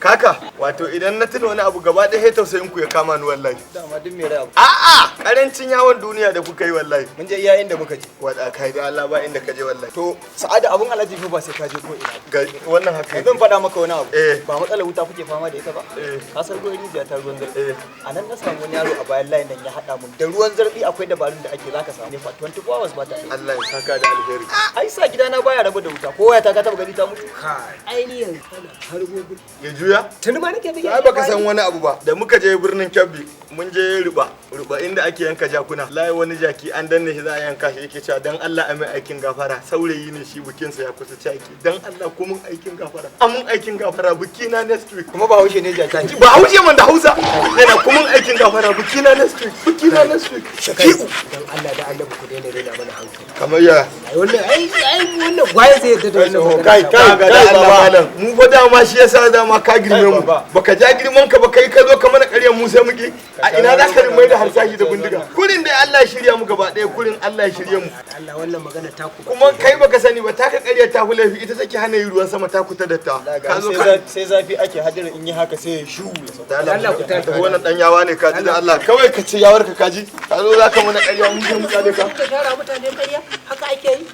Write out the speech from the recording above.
Kaka, wato idan na tuna wani abu gaba ɗaya tausayin ku ya kama ni wallahi. Dama duk me rai abu. A'a, karancin yawon duniya da kuka yi wallahi. Mun je iya inda muka je. Wada kai da Allah ba inda ka je wallahi. To, Sa'ada abun Alhaji fa ba sai ka je ko ina. Ga wannan haka. Zan faɗa maka wani abu. Ba matsalar wuta kuke fama da ita ba. Ka san ruwan rijiya ta ruwan zarfi. A nan na samu wani yaro a bayan layin nan ya haɗa mun da ruwan zarfi akwai dabarun da ake zaka samu fa 24 hours ba ta. Allah ya saka da alheri. Ai sa gidana baya rabu da wuta. Ko waya ta ka taba gani ta mutu. Ainihin kana harbo Ya juya? tuni ma nake Ai baka san wani abu ba. Da muka je birnin Kebbi, mun je ruba inda ake yanka jakuna. Layi wani jaki an danne shi za a yanka shi yake cewa dan Allah a mai aikin gafara. Saurayi ne shi bukinsa ya kusa caki. Dan Allah ko mun aikin gafara. Amun aikin gafara bukina next week. Kuma ba haushe ne jaki. Ba haushe man da Hausa. Yana ko mun aikin gafara bukina next week. Bukina next week. dan Allah da Allah ku daina rena mana hankali. Kamar ya. Ai wannan gwaye zai yadda da wannan Kai ga da Allah malam. Mu fa dama shi yasa dama ka girme mu. Baka ja girman ka ba kai ka zo ka mana ƙaryar mu sai muke. A ina za ka rimai da harsashi da bindiga. Kurin dai Allah ya shirya mu gaba ɗaya kurin Allah ya shirye mu. Allah wannan magana ta ku. Kuma kai baka sani ba taka ƙarya ta hulafi ita take hana yi ruwan sama ta kuta da ta. Ka zo sai zafi ake hadirin in yi haka sai ya shu. Allah ku ta wannan dan yawa ne ka ji da Allah kawai ka ce yawar ka kaji. Ka zo za ka mana ƙarya mun je mu tsale ka. Ka shara mutane ƙarya haka ake yi.